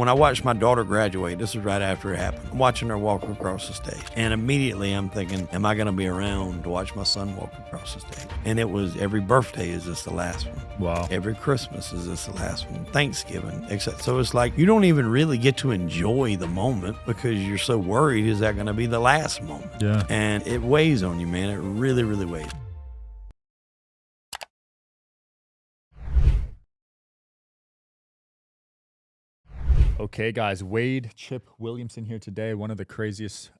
when I watched my daughter graduate, this was right after it happened. I'm watching her walk across the stage. And immediately I'm thinking, am I going to be around to watch my son walk across the stage? And it was every birthday is this the last one. Wow. Every Christmas is this the last one. Thanksgiving, except. So it's like you don't even really get to enjoy the moment because you're so worried, is that going to be the last moment? Yeah. And it weighs on you, man. It really, really weighs. Okay, guys, Wade Chip Williamson here today. One of the craziest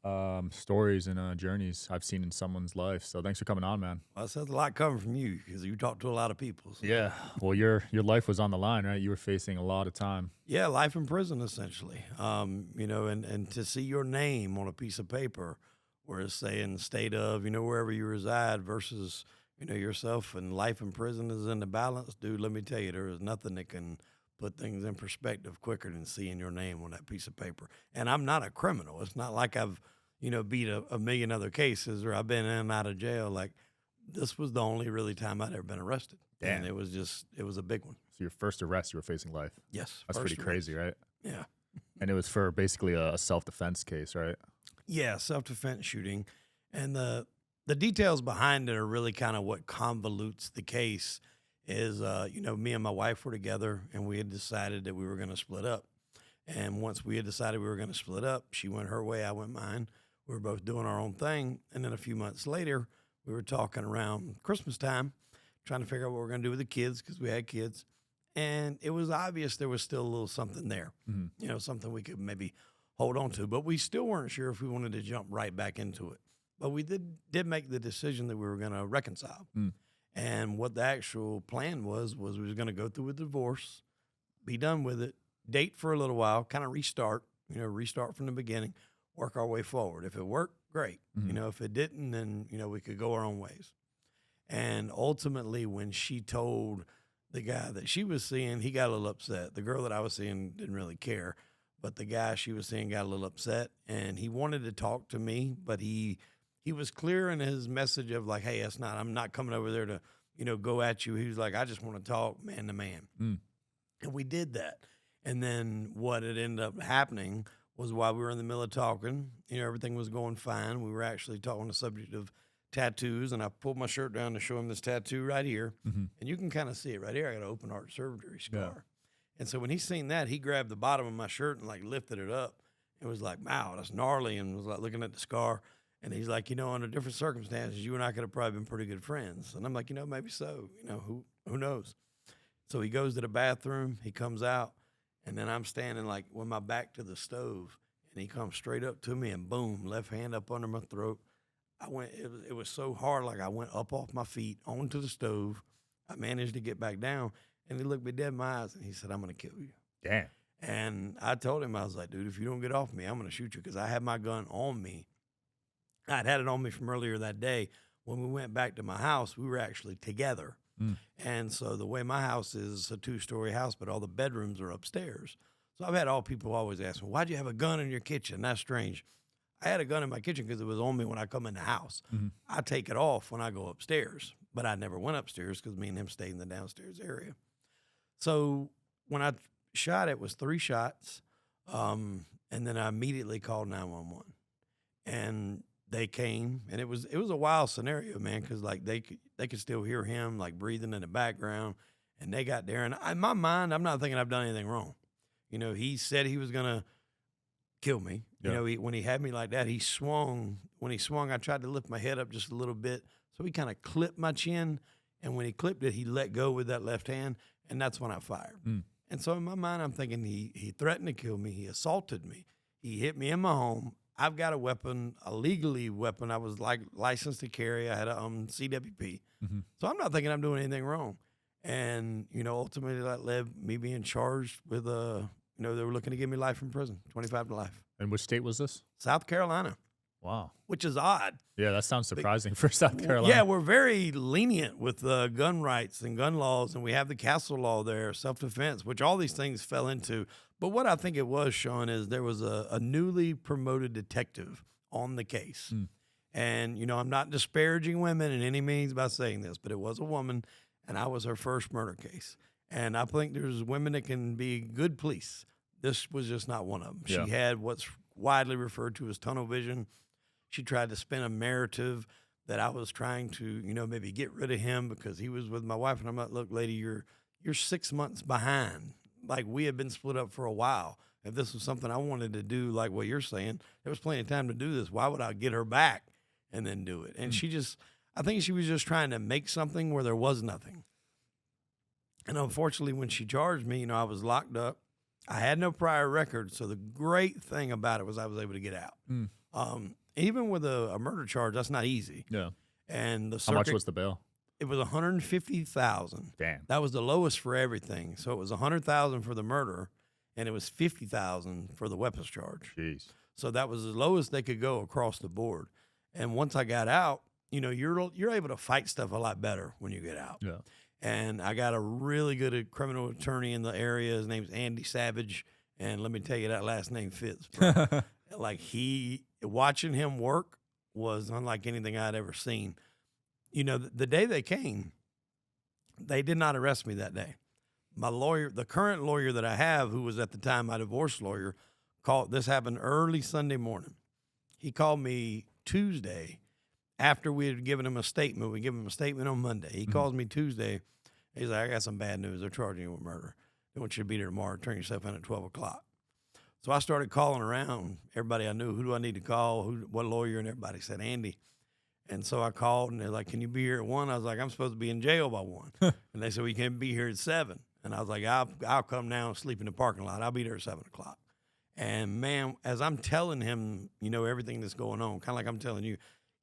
stories and journeys I've seen in someone's life. So thanks for coming on, man. Well, that's a lot coming from you because you talk to a lot of people. So. Yeah. Well, your life was on the line, right? You were facing a lot of time. Yeah, life in prison, essentially. You know, and to see your name on a piece of paper where it's saying state of, you know, wherever you reside versus, you know, yourself, and life in prison is in the balance. Dude, let me tell you, there is nothing that can put things in perspective quicker than seeing your name on that piece of paper. And I'm not a criminal. It's not like I've, you know, beat a million other cases or I've been in and out of jail. Like, this was the only really time I'd ever been arrested. Damn. And it was a big one. So your first arrest, you were facing life. Yes. That's pretty crazy, right? Yeah. And it was for basically a self-defense case, right? Yeah, self-defense shooting. And the details behind it are really kind of what convolutes the case. Is, you know, me and my wife were together, and we had decided that we were going to split up. And once we had decided we were going to split up, she went her way, I went mine. We were both doing our own thing. And then a few months later, we were talking around Christmas time, trying to figure out what we were going to do with the kids because we had kids. And it was obvious there was still a little something there, you know, something we could maybe hold on to. But we still weren't sure if we wanted to jump right back into it. But we did make the decision that we were going to reconcile. And what the actual plan was we was going to go through a divorce, be done with it, date for a little while, kind of restart from the beginning, work our way forward. If it worked, great. You know, if it didn't, then, you know, we could go our own ways. And ultimately, when she told the guy that she was seeing, he got a little upset. The girl that I was seeing didn't really care, but the guy she was seeing got a little upset, and he wanted to talk to me, but he was clear in his message of like, hey, I'm not coming over there to, you know, go at you. He was like, I just want to talk man to man. And we did that. And then what had ended up happening was while we were in the middle of talking, you know, everything was going fine. We were actually talking on the subject of tattoos, and I pulled my shirt down to show him this tattoo right here. And you can kind of see it right here. I got an open heart surgery scar. Yeah. And so when he seen that, he grabbed the bottom of my shirt and like lifted it up. It was like, wow, that's gnarly, and was like looking at the scar. And he's like, you know, under different circumstances, you and I could have probably been pretty good friends. And I'm like, you know, maybe so. You know, who knows? So he goes to the bathroom. He comes out, and then I'm standing like with my back to the stove, and he comes straight up to me, and boom, left hand up under my throat. It was so hard, like I went up off my feet onto the stove. I managed to get back down, and he looked me dead in my eyes, and he said, I'm going to kill you. Damn. And I told him, I was like, dude, if you don't get off me, I'm going to shoot you, because I had my gun on me. I'd had it on me from earlier that day. When we went back to my house, we were actually together. And so the way my house is a 2-story house, but all the bedrooms are upstairs. So I've had all people always ask me, why'd you have a gun in your kitchen? That's strange. I had a gun in my kitchen because it was on me when I come in the house. I take it off when I go upstairs, but I never went upstairs because me and him stayed in the downstairs area. So when I shot, it was 3 shots. And then I immediately called 911. And they came, and it was a wild scenario, man, because like they could still hear him like breathing in the background, and they got there. And in my mind, I'm not thinking I've done anything wrong. You know, he said he was gonna kill me. Yeah. You know, when he had me like that, he swung. When he swung, I tried to lift my head up just a little bit, so he kind of clipped my chin. And when he clipped it, he let go with that left hand, and that's when I fired. And so in my mind, I'm thinking he threatened to kill me. He assaulted me. He hit me in my home. I've got a weapon, a legally weapon. I was like licensed to carry. I had a CWP. So I'm not thinking I'm doing anything wrong. And, you know, ultimately that led me being charged with, you know, they were looking to give me life in prison, 25 to life. And which state was this? South Carolina. Wow. Which is odd. Yeah, that sounds surprising for South Carolina. Yeah, we're very lenient with gun rights and gun laws, and we have the castle law there, self-defense, which all these things fell into. But what I think it was, Sean, is there was a newly promoted detective on the case. And, you know, I'm not disparaging women in any means by saying this, but it was a woman, and I was her first murder case. And I think there's women that can be good police. This was just not one of them. Yeah. She had what's widely referred to as tunnel vision. She tried to spin a narrative that I was trying to, maybe get rid of him because he was with my wife. And I'm like, look, lady, you're 6 months behind. Like, we had been split up for a while. If this was something I wanted to do, like what you're saying, there was plenty of time to do this. Why would I get her back and then do it? And I think she was just trying to make something where there was nothing. And unfortunately, when she charged me, I was locked up. I had no prior record. So the great thing about it was I was able to get out. Even with a murder charge, that's not easy. Yeah. And How much was the bail? It was $150,000. Damn. That was the lowest for everything. So it was $100,000 for the murder, and it was $50,000 for the weapons charge. Jeez. So that was the lowest they could go across the board. And once I got out, you're able to fight stuff a lot better when you get out. Yeah. And I got a really good criminal attorney in the area. His name's Andy Savage, and let me tell you, that last name fits, bro. Like, watching him work was unlike anything I'd ever seen. The day they came, they did not arrest me that day. My lawyer, the current lawyer that I have, who was at the time my divorce lawyer, this happened early Sunday morning. He called me Tuesday after we had given him a statement. We gave him a statement on Monday. He calls me Tuesday. He's like, I got some bad news. They're charging you with murder. They want you to be there tomorrow. Turn yourself in at 12 o'clock. So I started calling around everybody I knew. Who do I need to call? What lawyer? And everybody said Andy. And so I called, and they're like, can you be here at 1? I was like, I'm supposed to be in jail by 1. And they said, well, you can't be here at 7. And I was like, I'll come now and sleep in the parking lot. I'll be there at 7 o'clock. And, man, as I'm telling him, everything that's going on, kind of like I'm telling you,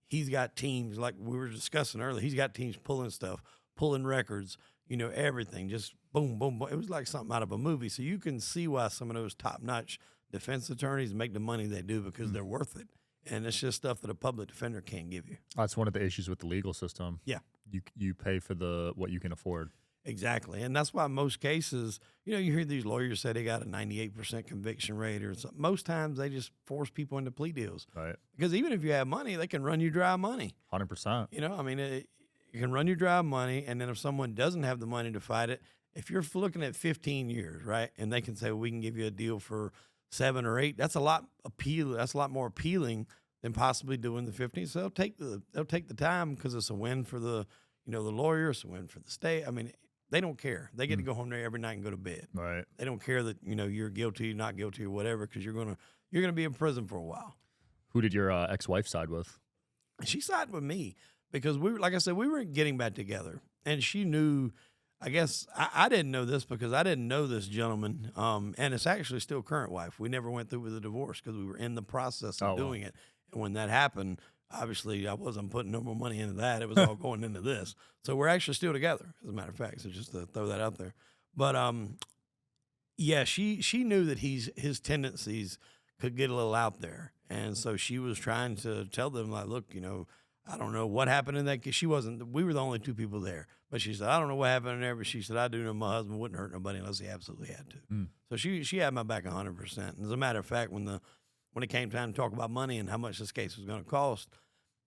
he's got teams, like we were discussing earlier, he's got teams pulling stuff, pulling records, everything, just boom, boom, boom. It was like something out of a movie. So you can see why some of those top-notch defense attorneys make the money they do, because they're worth it. And it's just stuff that a public defender can't give you. That's one of the issues with the legal system. Yeah. You pay for what you can afford. Exactly. And that's why most cases, you hear these lawyers say they got a 98% conviction rate or something. Most times they just force people into plea deals. Right. Because even if you have money, they can run you dry money. 100%. It can run you dry money. And then if someone doesn't have the money to fight it, if you're looking at 15 years, right, and they can say, well, we can give you a deal for 7 or 8, that's a lot more appealing than possibly doing the 15. So they'll take the time, because it's a win for the lawyer, it's a win for the state. They don't care. They get to go home there every night and go to bed. Right. They don't care that you're guilty, not guilty, or whatever, because you're gonna be in prison for a while. Who did your ex-wife side with? She sided with me because like I said, we were getting back together, and she knew. I guess I didn't know this because I didn't know this gentleman, and it's actually still current wife. We never went through with the divorce because we were in the process of doing it. And when that happened, obviously I wasn't putting no more money into that. It was all going into this. So we're actually still together, as a matter of fact. So just to throw that out there. But yeah, she knew that his tendencies could get a little out there, and so she was trying to tell them, like, look, I don't know what happened in that case. We were the only 2 people there. But she said, I don't know what happened in there, but she said, I do know my husband wouldn't hurt nobody unless he absolutely had to. So she had my back 100%. And as a matter of fact, when it came time to talk about money and how much this case was going to cost,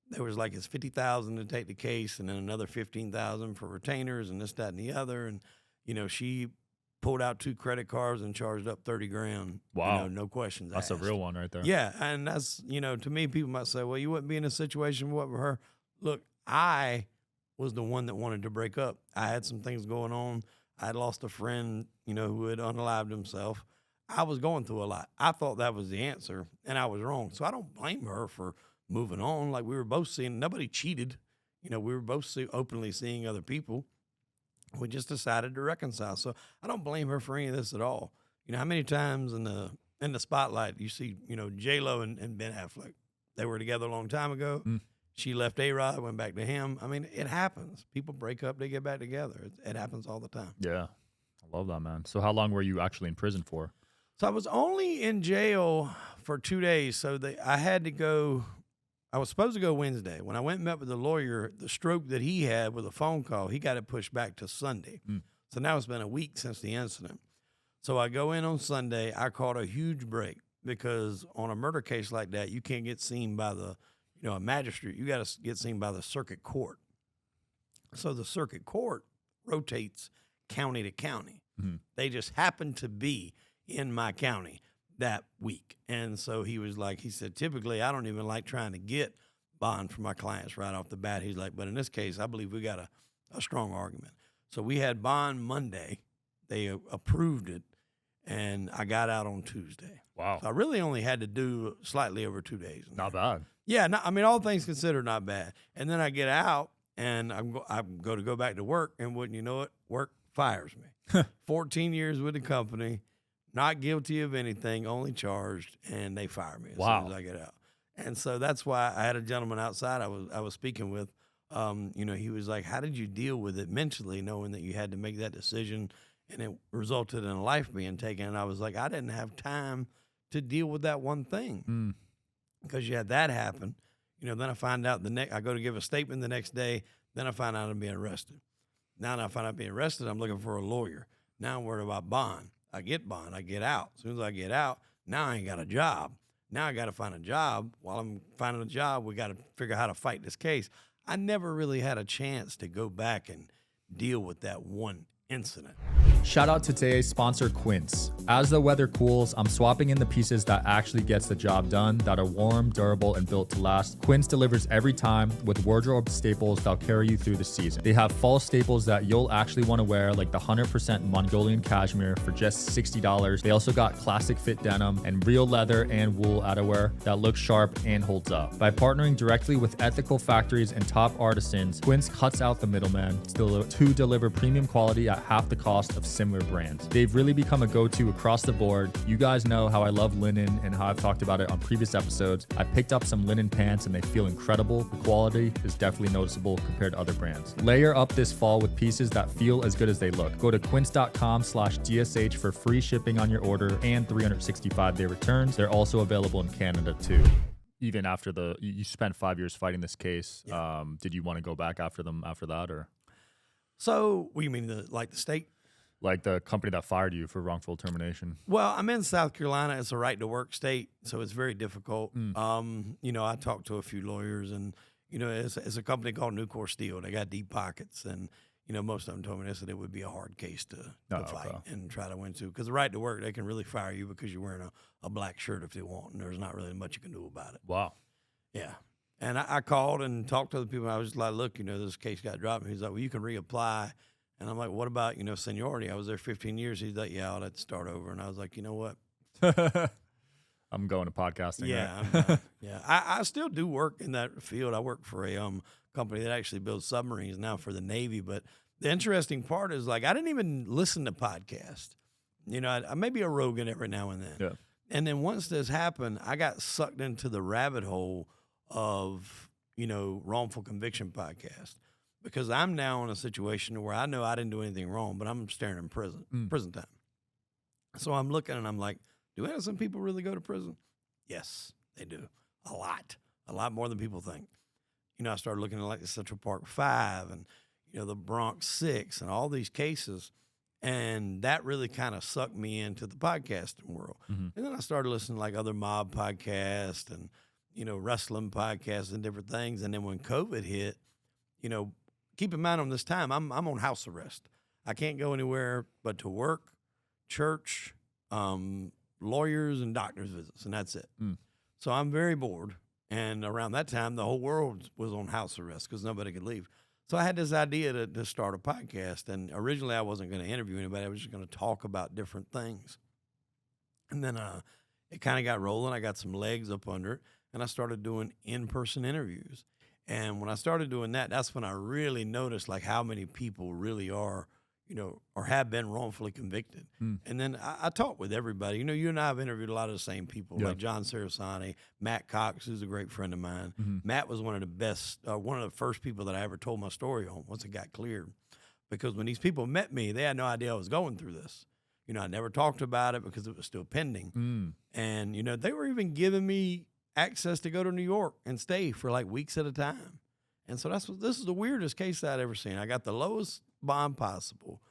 there was like, it's $50,000 to take the case, and then another $15,000 for retainers and this, that, and the other. And, she pulled out 2 credit cards and charged up $30,000. Wow. No questions That's asked. a real one right there. Yeah, and that's, to me, people might say, well, you wouldn't be in a situation with her. Look, I was the one that wanted to break up. I had some things going on. I had lost a friend, who had unalived himself. I was going through a lot. I thought that was the answer, and I was wrong. So I don't blame her for moving on. Like, we were both seeing, nobody cheated. We were both openly seeing other people. We just decided to reconcile. So I don't blame her for any of this at all. How many times in the spotlight you see, J-Lo and Ben Affleck? They were together a long time ago. She left A-Rod, went back to him. It happens. People break up, they get back together. It happens all the time. Yeah. I love that, man. So how long were you actually in prison for? So I was only in jail for 2 days. So I had to go. I was supposed to go Wednesday. When I went and met with the lawyer, the stroke that he had with a phone call, he got it pushed back to Sunday. So now it's been a week since the incident. So I go in on Sunday. I caught a huge break because on a murder case like that, you can't get seen by a magistrate. You got to get seen by the circuit court. So the circuit court rotates county to county. They just happen to be in my county that week. And so he said, typically I don't even like trying to get bond for my clients right off the bat. He's like, but in this case, I believe we got a strong argument. So we had bond Monday. They approved it, and I got out on Tuesday. Wow. So I really only had to do slightly over 2 days. Not bad. Yeah, I mean, all things considered, not bad. And then I get out, and I go back to work, and wouldn't you know it, work fires me. 14 years with the company, not guilty of anything, only charged, and they fire me as soon as I get out. And so that's why I had a gentleman outside I was speaking with. He was like, how did you deal with it mentally, knowing that you had to make that decision and it resulted in a life being taken? And I was like, I didn't have time to deal with that one thing because you had that happen. Then I find out I go to give a statement the next day. Then I find out I'm being arrested. Now that I find out I'm being arrested, I'm looking for a lawyer. Now I'm worried about bond. I get bond. I get out. As soon as I get out, now I ain't got a job. Now I got to find a job. While I'm finding a job, we got to figure out how to fight this case. I never really had a chance to go back and deal with that one incident. Shout out to today's sponsor, Quince. As the weather cools, I'm swapping in the pieces that actually gets the job done, that are warm, durable, and built to last. Quince delivers every time with wardrobe staples that'll carry you through the season. They have fall staples that you'll actually want to wear, like the 100% Mongolian cashmere for just $60. They also got classic fit denim and real leather and wool outerwear that looks sharp and holds up. By partnering directly with ethical factories and top artisans, Quince cuts out the middleman to deliver premium quality at half the cost of similar brands. They've really become a go-to across the board. You guys know how I love linen and how I've talked about it on previous episodes. I picked up some linen pants and they feel incredible. The quality is definitely noticeable compared to other brands. Layer up this fall with pieces that feel as good as they look. Go to quince.com/DSH for free shipping on your order and 365-day returns. They're also available in Canada too. Even after you spent 5 years fighting this case, did you want to go back after them after that, or? So, what do you mean, the state? Like the company that fired you for wrongful termination? Well, I'm in South Carolina. It's a right-to-work state, so it's very difficult. I talked to a few lawyers, and, it's a company called Nucor Steel. They got deep pockets, and, most of them told me this, that it would be a hard case to fight and try to win to. Because the right-to-work, they can really fire you because you're wearing a black shirt if they want, and there's not really much you can do about it. Wow. Yeah. And I called and talked to other people. I was just like, look, this case got dropped. And he's like, well, you can reapply. And I'm like, what about, seniority? I was there 15 years. He's like, yeah, I'll have to start over. And I was like, you know what? I'm going to podcasting. Yeah. Right? Yeah. I still do work in that field. I work for a company that actually builds submarines now for the Navy. But the interesting part is, I didn't even listen to podcasts. I may be a Rogan every now and then. Yeah. And then once this happened, I got sucked into the rabbit hole of, wrongful conviction podcast. Because I'm now in a situation where I know I didn't do anything wrong, but I'm staring in prison time. So I'm looking and I'm like, do innocent people really go to prison? Yes, they do. A lot more than people think. I started looking at the Central Park 5 and, the Bronx 6 and all these cases. And that really kind of sucked me into the podcasting world. Mm-hmm. And then I started listening to other mob podcasts and, wrestling podcasts and different things. And then when COVID hit, keep in mind on this time, I'm on house arrest. I can't go anywhere but to work, church, lawyers, and doctor's visits, and that's it. So I'm very bored. And around that time, the whole world was on house arrest because nobody could leave. So I had this idea to start a podcast. And originally, I wasn't going to interview anybody. I was just going to talk about different things. And then it kind of got rolling. I got some legs up under it, and I started doing in-person interviews. And when I started doing that, that's when I really noticed how many people really are, or have been wrongfully convicted. And then I talked with everybody. You and I have interviewed a lot of the same people, like John Sarasani, Matt Cox, who's a great friend of mine. Matt was one of the best, one of the first people that I ever told my story on once it got cleared. Because when these people met me, they had no idea I was going through this. I never talked about it because it was still pending. And, they were even giving me access to go to New York and stay for weeks at a time. And so this is the weirdest case I'd ever seen. I got the lowest bond possible.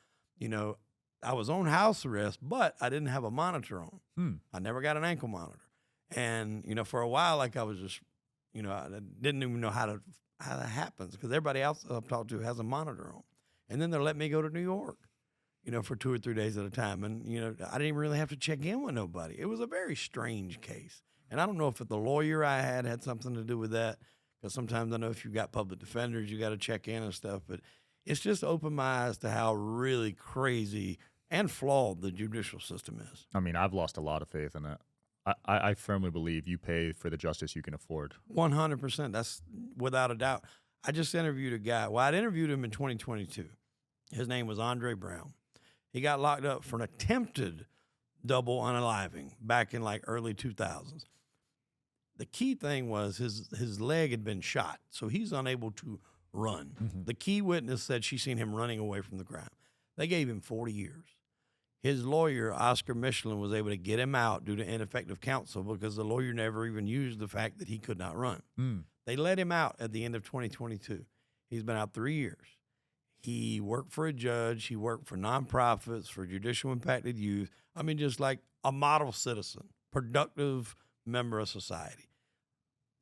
I was on house arrest, but I didn't have a monitor on. I never got an ankle monitor. And, for a while, I was just, I didn't even know how that happens because everybody else I've talked to has a monitor on. And then they let me go to New York. for 2 or 3 days at a time. And, I didn't really have to check in with nobody. It was a very strange case. And I don't know if the lawyer I had something to do with that, because sometimes I know if you've got public defenders, you got to check in and stuff. But it's just opened my eyes to how really crazy and flawed the judicial system is. I mean, I've lost a lot of faith in it. I firmly believe you pay for the justice you can afford. 100%. That's without a doubt. I just interviewed a guy. Well, I'd interviewed him in 2022. His name was Andre Brown. He got locked up for an attempted double unaliving back in like early 2000s. The key thing was his leg had been shot, so he's unable to run. Mm-hmm. The key witness said she seen him running away from the crime. They gave him 40 years. His lawyer, Oscar Michelin, was able to get him out due to ineffective counsel because the lawyer never even used the fact that he could not run. They let him out at the end of 2022. He's been out 3 years. He worked for a judge. He worked for nonprofits, for judicial impacted youth. I mean, just like a model citizen, productive member of society.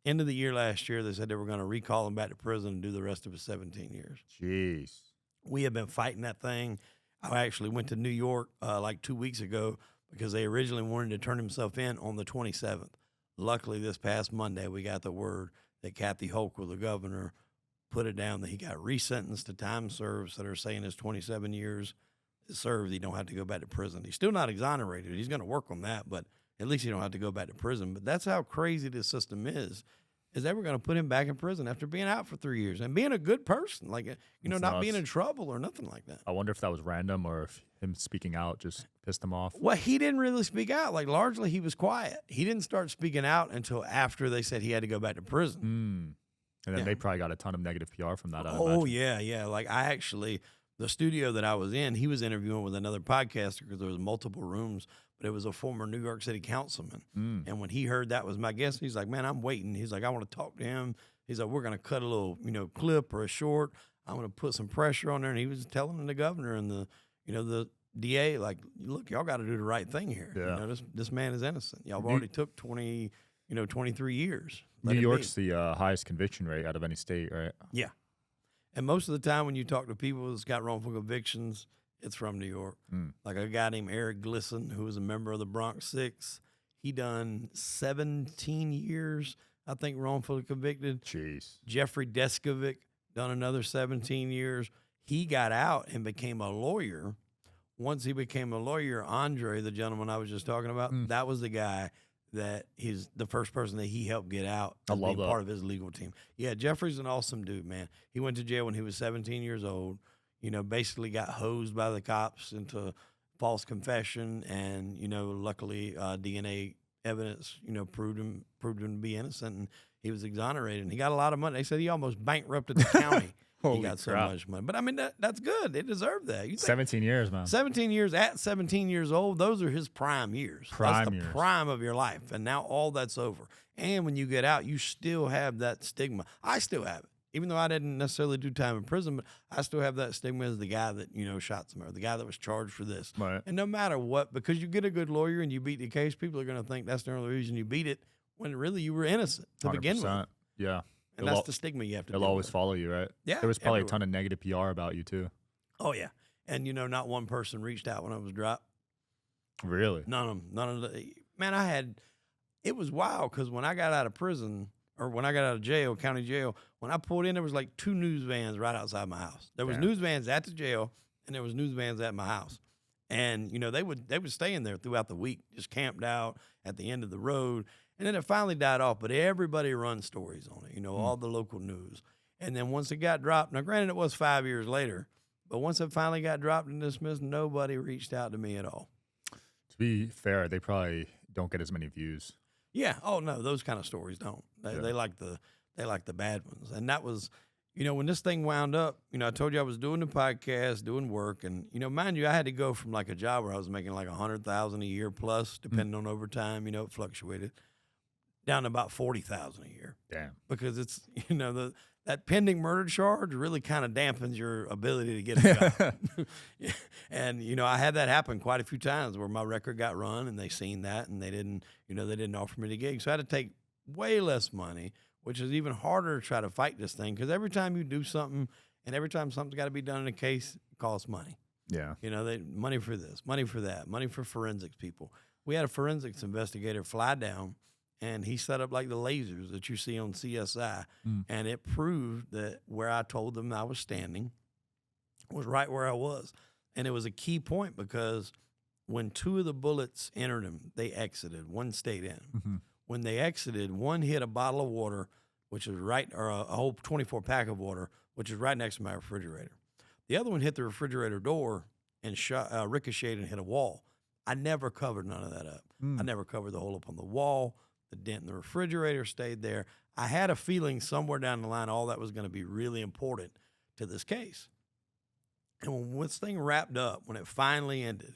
End of the year last year, they said they were going to recall him back to prison and do the rest of his 17 years. Jeez. We have been fighting that thing. I actually went to New York like 2 weeks ago because they originally wanted to turn himself in on the 27th. Luckily, this past Monday, we got the word that Kathy Hochul, the governor, put it down that he got resentenced to time served. So they're saying his 27 years is served. He don't have to go back to prison. He's still not exonerated. He's going to work on that, but at least he don't have to go back to prison. But that's how crazy this system is they were going to put him back in prison after being out for 3 years and being a good person, like, not nuts. being in trouble or nothing like that. I wonder if that was random or if him speaking out just pissed him off. Well, he didn't really speak out. Like, largely he was quiet. He didn't start speaking out until after they said he had to go back to prison. And then they probably got a ton of negative PR from that. Oh, yeah. Like, the studio that I was in, he was interviewing with another podcaster because there was multiple rooms, but it was a former New York City councilman. And when he heard that was my guest, he's like, man, I'm waiting. He's like, I want to talk to him. He's like, we're going to cut a little, clip or a short. I'm going to put some pressure on there. And he was telling the governor and the DA, like, look, y'all got to do the right thing here. Yeah. This man is innocent. Y'all already took 23 years. New York's the highest conviction rate out of any state, right? Yeah. And most of the time when you talk to people that's got wrongful convictions, it's from New York. Like a guy named Eric Glisson, who was a member of the Bronx Six. He done 17 years, I think, wrongfully convicted. Jeez. Jeffrey Deskovic done another 17 years. He got out and became a lawyer. Once he became a lawyer, Andre, the gentleman I was just talking about, that was the guy that he's the first person that he helped get out. I love that. Part of his legal team. Yeah, Jeffrey's an awesome dude, man. He went to jail when he was 17 years old. Basically got hosed by the cops into false confession, and luckily DNA evidence proved him to be innocent, and he was exonerated. And he got a lot of money. They said he almost bankrupted the county. He got so much money. But I mean, that's good. They deserve that. 17 years, man. 17 years at 17 years old, those are his prime years. That's the prime of your life. And now all that's over. And when you get out, you still have that stigma. I still have it. Even though I didn't necessarily do time in prison, but I still have that stigma as the guy that, shot somebody, or the guy that was charged for this. Right. And no matter what, because you get a good lawyer and you beat the case, people are going to think that's the only reason you beat it, when really you were innocent to begin with. Yeah. And that's the stigma you have to It'll always follow you, right? Yeah. There was probably a ton of negative PR about you, too. Oh, yeah. And, not one person reached out when I was dropped. Really? None of the. Man, it was wild because when I got out of prison, or when I got out of jail, county jail, when I pulled in, there was like 2 news vans right outside my house. There was news vans at the jail, and there was news vans at my house. And, they would stay in there throughout the week, just camped out at the end of the road. And then it finally died off, but everybody runs stories on it, all the local news. And then once it got dropped, now granted it was 5 years later, but once it finally got dropped and dismissed, nobody reached out to me at all. To be fair, they probably don't get as many views. Yeah. Oh no, those kind of stories don't. They like the bad ones. And that was, when this thing wound up, I told you I was doing the podcast, doing work, and mind you, I had to go from like a job where I was making like $100,000 a year plus, depending on overtime. It fluctuated, down to about $40,000 a year. Damn. Because it's that pending murder charge really kind of dampens your ability to get a job. And I had that happen quite a few times where my record got run and they seen that and they didn't offer me the gig. So I had to take way less money, which is even harder to try to fight this thing because every time you do something and every time something's got to be done in a case, it costs money. Yeah. You know, money for this, money for that, money for forensics people. We had a forensics investigator fly down, and he set up like the lasers that you see on CSI, and it proved that where I told them I was standing was right where I was. And it was a key point because when 2 of the bullets entered him, they exited. One stayed in. When they exited, one hit a bottle of water, which is or a whole 24 pack of water, which is right next to my refrigerator. The other one hit the refrigerator door and ricocheted and hit a wall. I never covered none of that up. I never covered the hole up on the wall. The dent in the refrigerator stayed there. I had a feeling somewhere down the line all that was going to be really important to this case. And when this thing wrapped up, when it finally ended,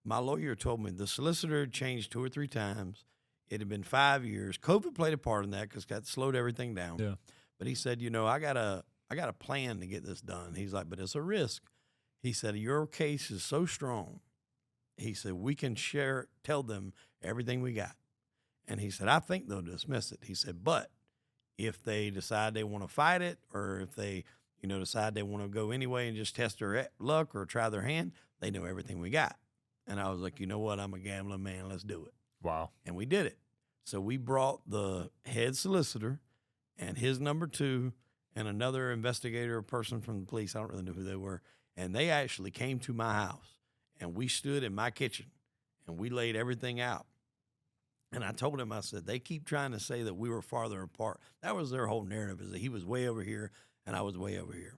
my lawyer told me the solicitor had changed 2 or 3 times. It had been 5 years. COVID played a part in that because that slowed everything down. Yeah. But he said, you know, I got a plan to get this done. He's like, but it's a risk. He said, your case is so strong. He said, we can tell them everything we got. And he said, I think they'll dismiss it. He said, but if they decide they want to fight it, or if they, decide they want to go anyway and just test their luck or try their hand, they know everything we got. And I was like, you know what? I'm a gambling man. Let's do it. Wow. And we did it. So we brought the head solicitor and his number 2 and another investigator or person from the police. I don't really know who they were. And they actually came to my house, and we stood in my kitchen, and we laid everything out. And I told him, I said, they keep trying to say that we were farther apart. That was their whole narrative, is that he was way over here and I was way over here.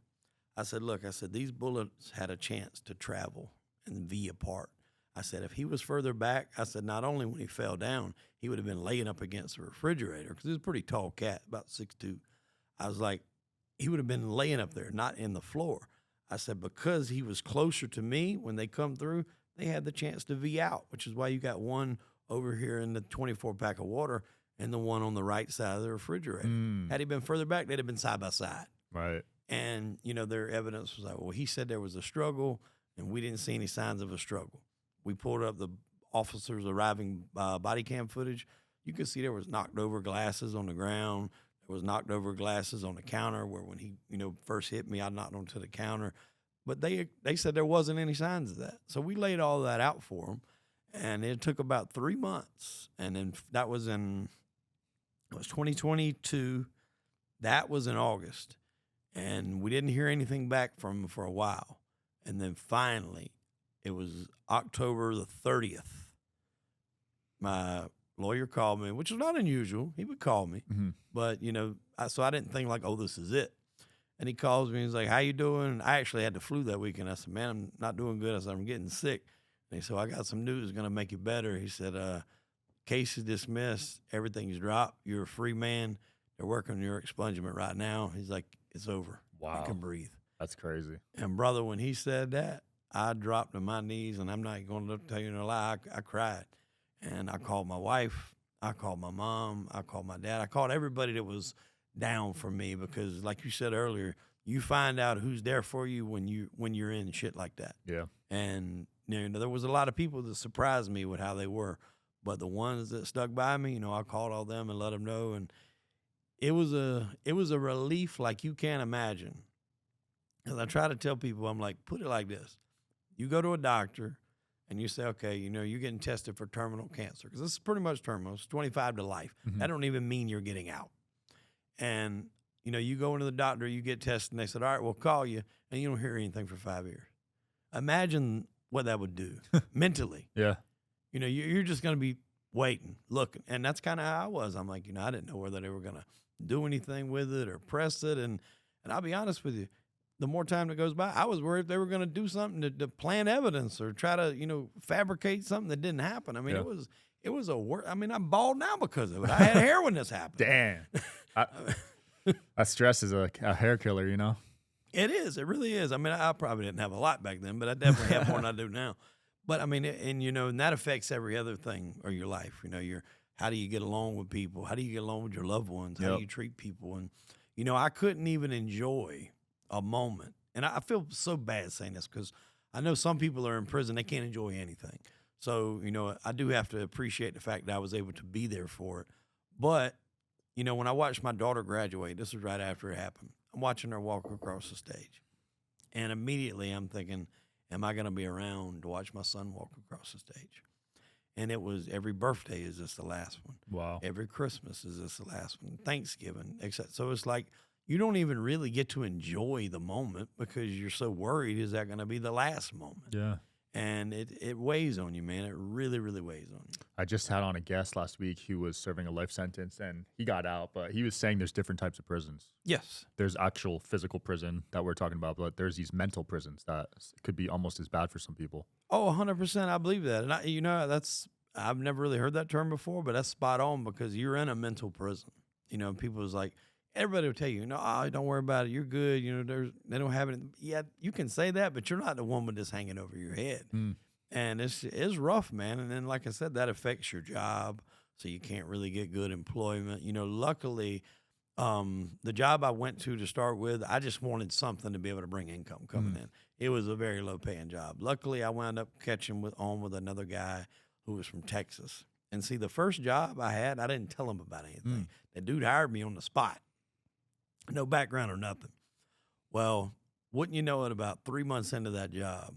I said, look, these bullets had a chance to travel and be apart. I said, if he was further back, I said, not only when he fell down, he would have been laying up against the refrigerator, because he was a pretty tall cat, about 6'2". I was like, he would have been laying up there, not in the floor. I said, because he was closer to me when they come through, they had the chance to V out, which is why you got one over here in the 24 pack of water and the one on the right side of the refrigerator. Had he been further back, they'd have been side by side. Right. And, their evidence was like, well, he said there was a struggle, and we didn't see any signs of a struggle. We pulled up the officers' arriving body cam footage. You could see there was knocked over glasses on the ground. There was knocked over glasses on the counter where when he, first hit me, I knocked onto the counter. But they said there wasn't any signs of that. So we laid all that out for them. And it took about 3 months. And then it was 2022. That was in August. And we didn't hear anything back from them for a while. And then finally, it was October the 30th. My lawyer called me, which was not unusual. He would call me. But, so I didn't think like, oh, this is it. And he calls me and he's like, how you doing? I actually had the flu that weekend. I said, man, I'm not doing good. I said, I'm getting sick. And he said, I got some news that's going to make you better. He said, case is dismissed. Everything's dropped. You're a free man. They're working on your expungement right now. He's like, it's over. Wow. You can breathe. That's crazy. And brother, when he said that, I dropped to my knees, and I'm not going to tell you no lie. I cried. And I called my wife. I called my mom. I called my dad. I called everybody that was down for me, because like you said earlier, you find out who's there for you when you're in shit like that. Yeah. And there was a lot of people that surprised me with how they were, but the ones that stuck by me, I called all them and let them know, and it was a relief like you can't imagine. Because I try to tell people, I'm like, put it like this: you go to a doctor and you say, okay, you're getting tested for terminal cancer, because this is pretty much terminal. It's 25 to life. That don't even mean you're getting out. And, you go into the doctor, you get tested, and they said, all right, we'll call you, and you don't hear anything for 5 years. Imagine what that would do mentally. Yeah. You're just going to be waiting, looking. And that's kind of how I was. I'm like, I didn't know whether they were going to do anything with it or press it. And I'll be honest with you, the more time that goes by, I was worried if they were going to do something to plant evidence or try to, fabricate something that didn't happen. I mean, it was a work. I mean, I'm bald now because of it. I had hair when this happened. Damn. That stress is a hair killer, It is. It really is. I mean, I probably didn't have a lot back then, but I definitely have more than I do now. But I mean, and that affects every other thing of your life. How do you get along with people? How do you get along with your loved ones? How do you treat people? And, I couldn't even enjoy a moment. And I feel so bad saying this, because I know some people are in prison. They can't enjoy anything. So, I do have to appreciate the fact that I was able to be there for it. But, when I watched my daughter graduate, this was right after it happened. I'm watching her walk across the stage. And immediately I'm thinking, am I going to be around to watch my son walk across the stage? And it was every birthday is this the last one. Wow. Every Christmas is this the last one. Thanksgiving, except so it's like you don't even really get to enjoy the moment because you're so worried, is that going to be the last moment? Yeah. And it weighs on you, man. It really, really weighs on you. I just had on a guest last week who was serving a life sentence and he got out, but he was saying there's different types of prisons. Yes. There's actual physical prison that we're talking about, but there's these mental prisons that could be almost as bad for some people. Oh, 100%. I believe that. And I've never really heard that term before, but that's spot on because you're in a mental prison. People is like, everybody will tell you, don't worry about it. You're good. They don't have it. Yeah, you can say that, but you're not the one with this hanging over your head. And it's rough, man. And then, like I said, that affects your job. So you can't really get good employment. Luckily, the job I went to start with, I just wanted something to be able to bring income coming in. It was a very low paying job. Luckily, I wound up catching on with another guy who was from Texas. And see, the first job I had, I didn't tell him about anything. The dude hired me on the spot. No background or nothing. Well, wouldn't you know it, about 3 months into that job,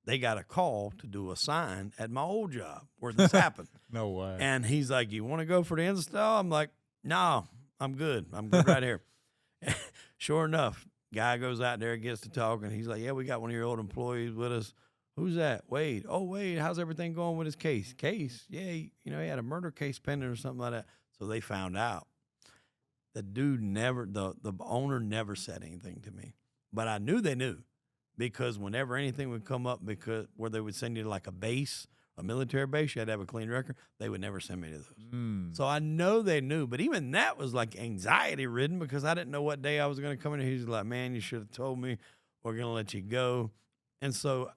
they got a call to do a sign at my old job where this happened. No way. And he's like, you want to go for the install? I'm like, no, I'm good. I'm good right here. Sure enough, guy goes out there, gets to talking. He's like, yeah, we got one of your old employees with us. Who's that? Wade. Oh, Wade, how's everything going with his case? Case? Yeah, he had a murder case pending or something like that. So they found out. The dude the owner never said anything to me, but I knew they knew because whenever anything would come up, where they would send you to like a base, a military base, you had to have a clean record. They would never send me to those. So I know they knew, but even that was like anxiety ridden because I didn't know what day I was going to come in. He was like, man, you should have told me. We're going to let you go. And so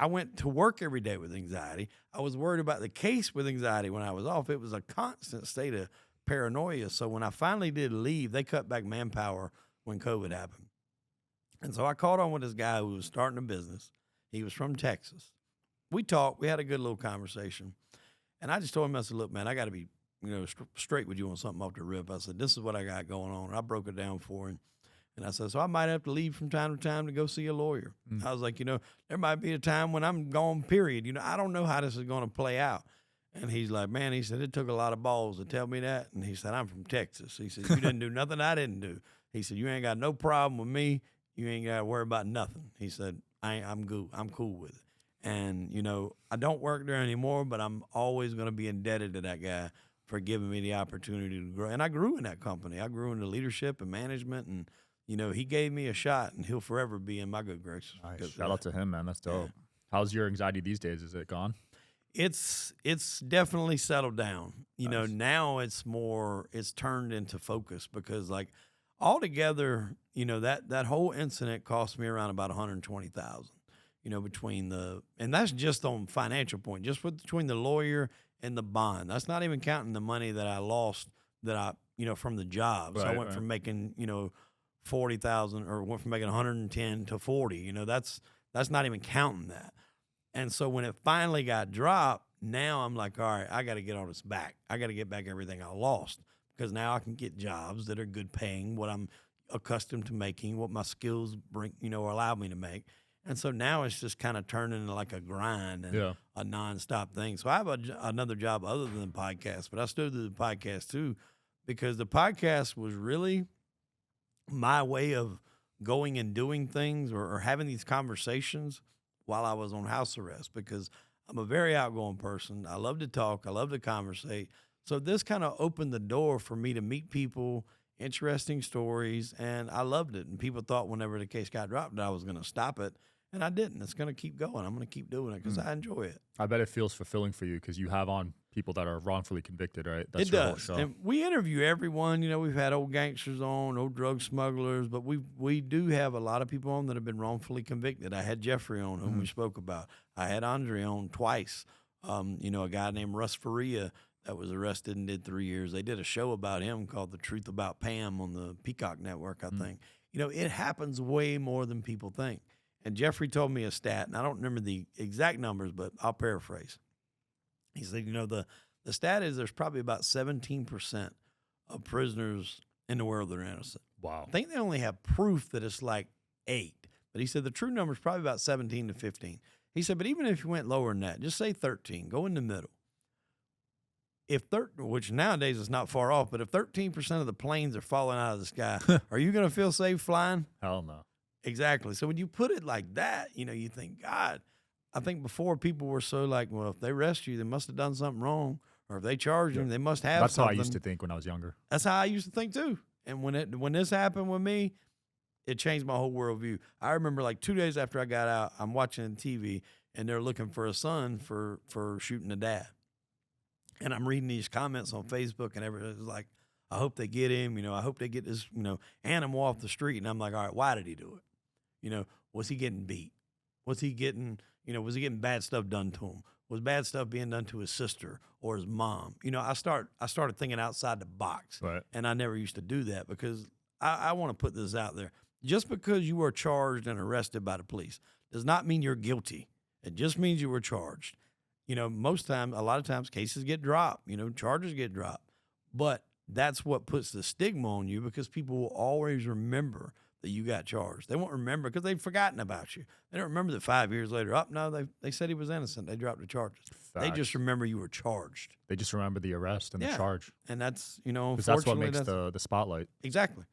I went to work every day with anxiety. I was worried about the case with anxiety when I was off. It was a constant state of paranoia. So when I finally did leave, they cut back manpower when COVID happened. And so I caught on with this guy who was starting a business. He was from Texas. We talked. We had a good little conversation. And I just told him, I said, look, man, I got to be straight with you on something off the rip. I said, this is what I got going on. And I broke it down for him. And I said, so I might have to leave from time to time to go see a lawyer. I was like, there might be a time when I'm gone, period. I don't know how this is going to play out. And he's like, man, he said, it took a lot of balls to tell me that. And he said, I'm from Texas. He said, you didn't do nothing I didn't do. He said, you ain't got no problem with me. You ain't got to worry about nothing. He said, I'm good. I'm cool with it. And, I don't work there anymore, but I'm always going to be indebted to that guy for giving me the opportunity to grow. And I grew in that company. I grew into leadership and management. And, he gave me a shot, and he'll forever be in my good graces. Nice. Shout out to him, man. That's dope. Yeah. How's your anxiety these days? Is it gone? It's definitely settled down. Nice. Now it's turned into focus because like altogether, that whole incident cost me around about $120,000, and that's just on financial point, just between the lawyer and the bond. That's not even counting the money that I lost from the job. So I went from making, 40,000 or went from making 110 to 40, that's not even counting that. And so when it finally got dropped, now I'm like, all right, I got to get all this back. I got to get back everything I lost because now I can get jobs that are good paying, what I'm accustomed to making, what my skills bring, or allow me to make. And so now it's just kind of turning into like a grind and a nonstop thing. So I have another job other than the podcast, but I still do the podcast too because the podcast was really my way of going and doing things or having these conversations while I was on house arrest because I'm a very outgoing person. I love to talk. I love to conversate. So this kind of opened the door for me to meet people, interesting stories, and I loved it. And people thought whenever the case got dropped that I was going to stop it, and I didn't. It's going to keep going. I'm going to keep doing it because I enjoy it. I bet it feels fulfilling for you because you have on people that are wrongfully convicted, right? That's it does. And we interview everyone. We've had old gangsters on, old drug smugglers, but we do have a lot of people on that have been wrongfully convicted. I had Jeffrey on, whom we spoke about. I had Andre on twice. A guy named Russ Faria that was arrested and did 3 years. They did a show about him called The Truth About Pam on the Peacock Network, I think. It happens way more than people think. And Jeffrey told me a stat, and I don't remember the exact numbers, but I'll paraphrase. He said, the stat is there's probably about 17% of prisoners in the world that are innocent. Wow. I think they only have proof that it's like 8. but he said the true number is probably about 17 to 15. He said, but even if you went lower than that, just say 13, go in the middle. Which nowadays is not far off, but if 13% of the planes are falling out of the sky, are you going to feel safe flying? Hell no. Exactly. So when you put it like that, you think, God, I think before people were so like, well, if they arrest you, they must have done something wrong. Or if they charge you, they must have That's something. how I used to think when I was younger. That's how I used to think too. And when this happened with me, it changed my whole worldview. I remember like 2 days after I got out, I'm watching TV, and they're looking for a son for shooting a dad. And I'm reading these comments on Facebook, and everybody's like, I hope they get him. I hope they get this, animal off the street. And I'm like, all right, why did he do it? Was he getting beat? Was he getting bad stuff done to him? Was bad stuff being done to his sister or his mom? I started thinking outside the box. Right. And I never used to do that because I want to put this out there. Just because you are charged and arrested by the police does not mean you're guilty. It just means you were charged. A lot of times cases get dropped, charges get dropped. But that's what puts the stigma on you because people will always remember that you got charged. They won't remember because they've forgotten about you. They don't remember that 5 years later, no, they said he was innocent. They dropped the charges. Facts. They just remember you were charged. They just remember the arrest and the charge. And that's, because that's what makes the spotlight. Exactly.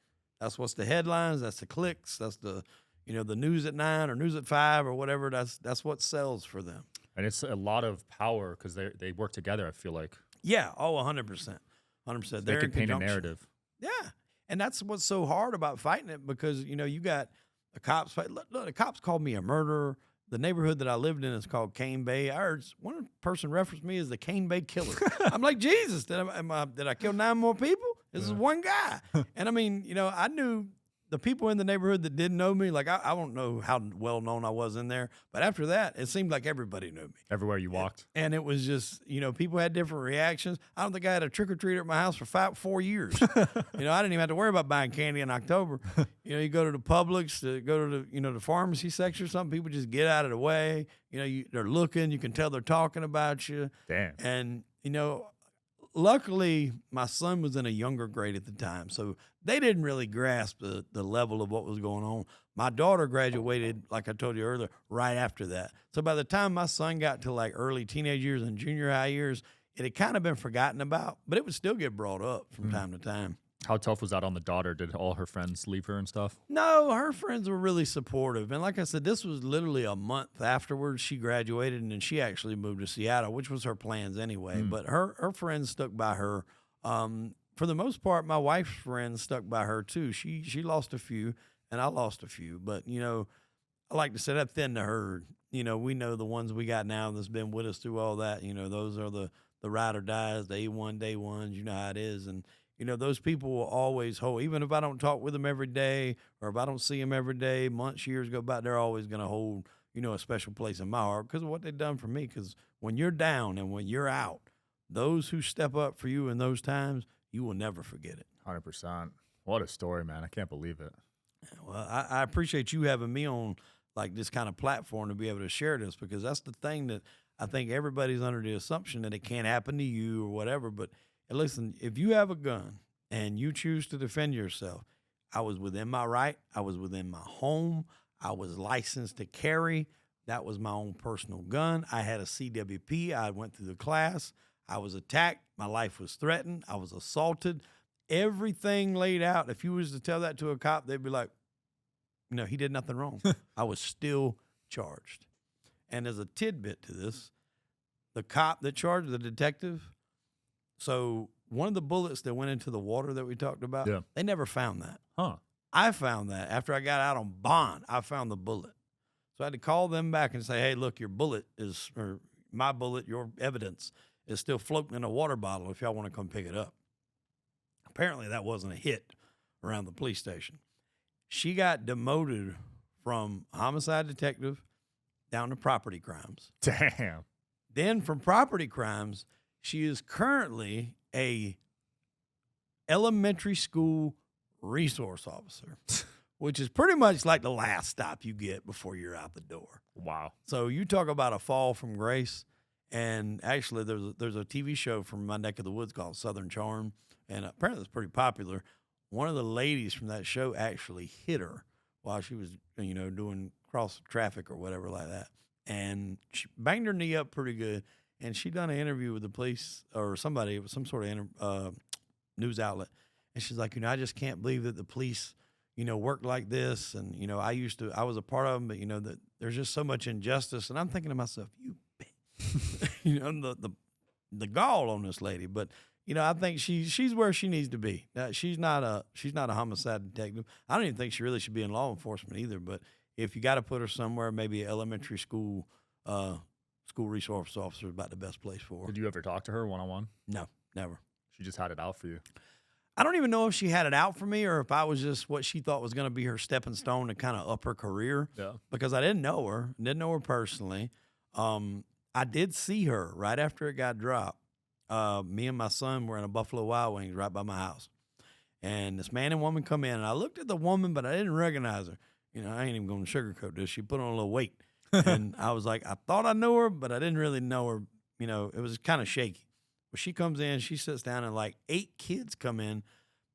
That's what's the headlines. That's the clicks. That's the, the news at 9 or news at 5 or whatever. That's what sells for them. And it's a lot of power because they work together, I feel like. Yeah. Oh, 100%. 100%. They can paint a narrative. Yeah. And that's what's so hard about fighting it because, you got the cops fight. Look, the cops called me a murderer. The neighborhood that I lived in is called Cane Bay. I heard one person referenced me as the Cane Bay killer. I'm like, Jesus, did I kill 9 more people? This is one guy. And I mean, I knew the people in the neighborhood that didn't know me, like I don't know how well known I was in there, but after that, it seemed like everybody knew me. Everywhere you walked. And it was just, people had different reactions. I don't think I had a trick-or-treater at my house for 4 years. I didn't even have to worry about buying candy in October. You go to the Publix, go to the pharmacy section or something, people just get out of the way. They're looking, you can tell they're talking about you. Damn. And, luckily, my son was in a younger grade at the time, so they didn't really grasp the level of what was going on. My daughter graduated, like I told you earlier, right after that. So by the time my son got to like early teenage years and junior high years, it had kind of been forgotten about, but it would still get brought up from time to time. How tough was that on the daughter? Did all her friends leave her and stuff? No, her friends were really supportive. And like I said, this was literally a month afterwards she graduated, and then she actually moved to Seattle, which was her plans anyway. But her friends stuck by her. For the most part, my wife's friends stuck by her too. She lost a few, and I lost a few. But, I like to say that thinned the herd. We know the ones we got now that's been with us through all that. Those are the ride or dies, the A1 day ones. You know how it is. And those people will always hold, even if I don't talk with them every day or if I don't see them every day, months, years go by, they're always going to hold, a special place in my heart because of what they've done for me. Because when you're down and when you're out, those who step up for you in those times, you will never forget it. 100%. What a story, man. I can't believe it. Well, I appreciate you having me on like this kind of platform to be able to share this because that's the thing that I think everybody's under the assumption that it can't happen to you or whatever. But listen, if you have a gun and you choose to defend yourself, I was within my right. I was within my home. I was licensed to carry. That was my own personal gun. I had a CWP. I went through the class. I was attacked. My life was threatened. I was assaulted. Everything laid out. If you was to tell that to a cop, they'd be like, no, he did nothing wrong. I was still charged. And as a tidbit to this, the cop that charged the detective, so one of the bullets that went into the water that we talked about, they never found that. Huh. I found that after I got out on bond. I found the bullet. So I had to call them back and say, hey, look, your bullet is, or my bullet, your evidence is still floating in a water bottle if y'all want to come pick it up. Apparently that wasn't a hit around the police station. She got demoted from homicide detective down to property crimes. Damn. Then from property crimes, she is currently a elementary school resource officer, which is pretty much like the last stop you get before you're out the door. Wow. So you talk about a fall from grace. And actually, there's a TV show from my neck of the woods called Southern Charm, and apparently it's pretty popular. One of the ladies from that show actually hit her while she was, doing cross traffic or whatever like that. And she banged her knee up pretty good. And she done an interview with the police or somebody, it was some sort of news outlet. And she's like, I just can't believe that the police, work like this. And, I was a part of them, but, that there's just so much injustice. And I'm thinking to myself, you bitch, the gall on this lady. But, I think she's where she needs to be. She's not a homicide detective. I don't even think she really should be in law enforcement either. But if you got to put her somewhere, maybe elementary school, school resource officer is about the best place for her. Did you ever talk to her one-on-one? No, never. She just had it out for you. I don't even know if she had it out for me or if I was just what she thought was going to be her stepping stone to kind of up her career. Yeah. Because I didn't know her personally. I did see her right after it got dropped. Me and my son were in a Buffalo Wild Wings right by my house. And this man and woman come in, and I looked at the woman, but I didn't recognize her. I ain't even going to sugarcoat this. She put on a little weight. And I was like, I thought I knew her, but I didn't really know her. It was kind of shaky. But she comes in, she sits down, and like 8 kids come in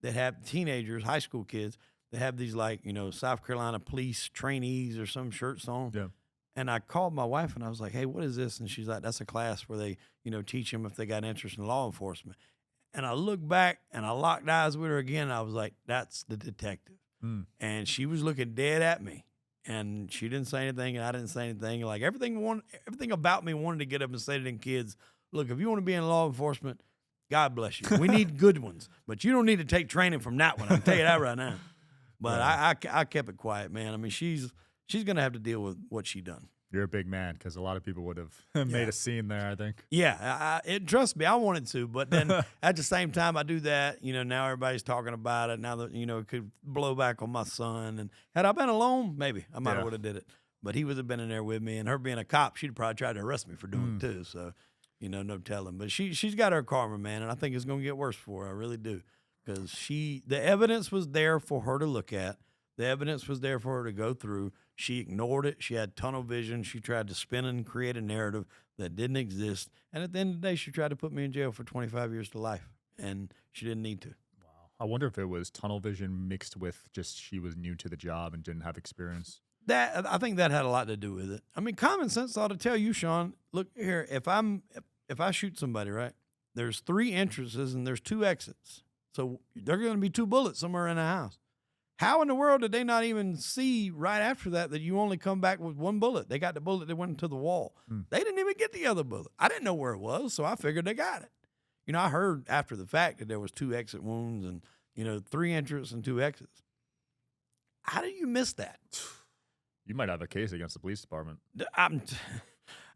that have teenagers, high school kids, that have these South Carolina police trainees or some shirts on. Yeah. And I called my wife, and I was like, hey, what is this? And she's like, that's a class where they, teach them if they got interest in law enforcement. And I looked back, and I locked eyes with her again, and I was like, that's the detective. Mm. And she was looking dead at me. And she didn't say anything, and I didn't say anything. Like everything about me wanted to get up and say to them kids, look, if you want to be in law enforcement, God bless you. We need good ones, but you don't need to take training from that one. I can tell you that right now. But yeah. I kept it quiet, man. I mean, she's going to have to deal with what she done. You're a big man because a lot of people would have made a scene there, I think. Yeah, trust me, I wanted to. But then at the same time, I do that. Now everybody's talking about it. Now that, it could blow back on my son. And had I been alone, maybe I might have would have did it. But he would have been in there with me. And her being a cop, she'd probably tried to arrest me for doing it too. So, no telling. But she's got her karma, man. And I think it's going to get worse for her. I really do. Because the evidence was there for her to look at. The evidence was there for her to go through. She ignored it. She had tunnel vision. She tried to spin and create a narrative that didn't exist. And at the end of the day, she tried to put me in jail for 25 years to life. And she didn't need to. Wow. I wonder if it was tunnel vision mixed with just she was new to the job and didn't have experience. I think that had a lot to do with it. I mean, common sense ought to tell you, Sean, look here, if I shoot somebody, right, there's 3 entrances and there's 2 exits. So there are going to be 2 bullets somewhere in the house. How in the world did they not even see right after that you only come back with 1 bullet? They got the bullet that went into the wall. They didn't even get the other bullet. I didn't know where it was, so I figured they got it. I heard after the fact that there was 2 exit wounds and, 3 entrances and 2 exits. How do you miss that? You might have a case against the police department.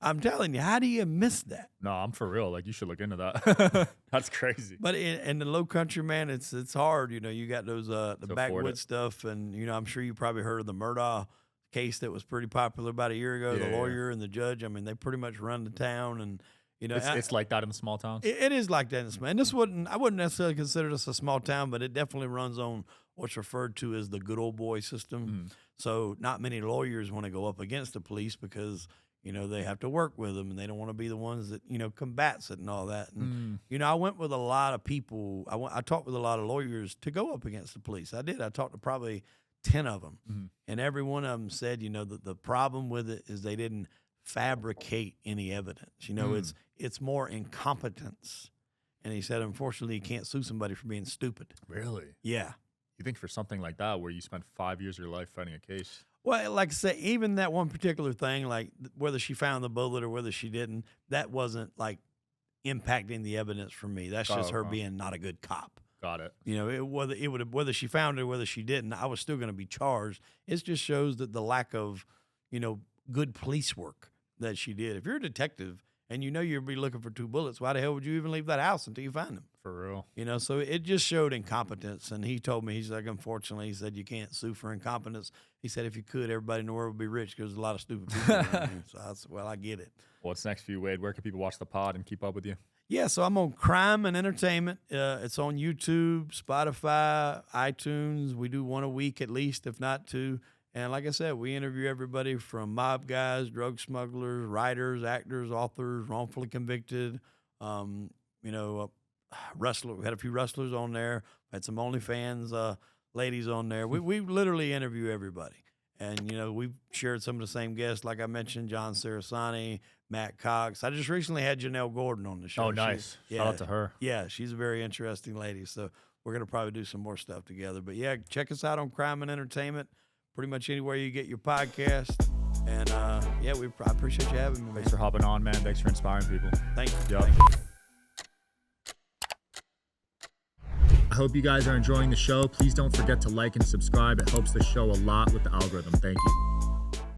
I'm telling you, how do you miss that? No, I'm for real. Like, you should look into that. That's crazy. But in the low country, man, it's hard. You got those the backwoods stuff, and I'm sure you probably heard of the Murdaugh case that was pretty popular about a year ago. The lawyer and the judge. I mean, they pretty much run the town, and it's like that in small towns. It is like that in small. And I wouldn't necessarily consider this a small town, but it definitely runs on what's referred to as the good old boy system. So not many lawyers want to go up against the police because they have to work with them, and they don't want to be the ones that, combats it and all that. And, I went with a lot of people. I talked with a lot of lawyers to go up against the police. I did. I talked to probably 10 of them. And every one of them said, that the problem with it is they didn't fabricate any evidence. It's more incompetence. And he said, unfortunately, you can't sue somebody for being stupid. Really? Yeah. You think for something like that where you spent 5 years of your life fighting a case? Well, like I say, even that one particular thing, like whether she found the bullet or whether she didn't, that wasn't like impacting the evidence for me. That's just her being not a good cop. Got it. Whether she found it or whether she didn't, I was still going to be charged. It just shows that the lack of, good police work that she did. If you're a detective and you'll be looking for 2 bullets, why the hell would you even leave that house until you find them? For real. So it just showed incompetence. And he told me, he's like, unfortunately, he said, you can't sue for incompetence. He said, if you could, everybody in the world would be rich because there's a lot of stupid people around here. So I said, well, I get it. What's next for you, Wade? Where can people watch the pod and keep up with you? Yeah, so I'm on Crime and Entertainment. It's on YouTube, Spotify, iTunes. We do 1 a week at least, if not 2. And like I said, we interview everybody from mob guys, drug smugglers, writers, actors, authors, wrongfully convicted, wrestlers. We had a few wrestlers on there. Had some OnlyFans ladies on there. We literally interview everybody. And, you know, we've shared some of the same guests, like I mentioned, John Sarasani, Matt Cox. I just recently had Janelle Gordon on the show. Oh, nice. Shout out to her. Yeah, she's a very interesting lady. So we're going to probably do some more stuff together. But, yeah, check us out on Crime and Entertainment, pretty much anywhere you get your podcast. And, yeah, I appreciate you having me, man. Thanks for hopping on, man. Thanks for inspiring people. Thank you. Yep. Thank you. I hope you guys are enjoying the show. Please don't forget to like and subscribe. It helps the show a lot with the algorithm. Thank you.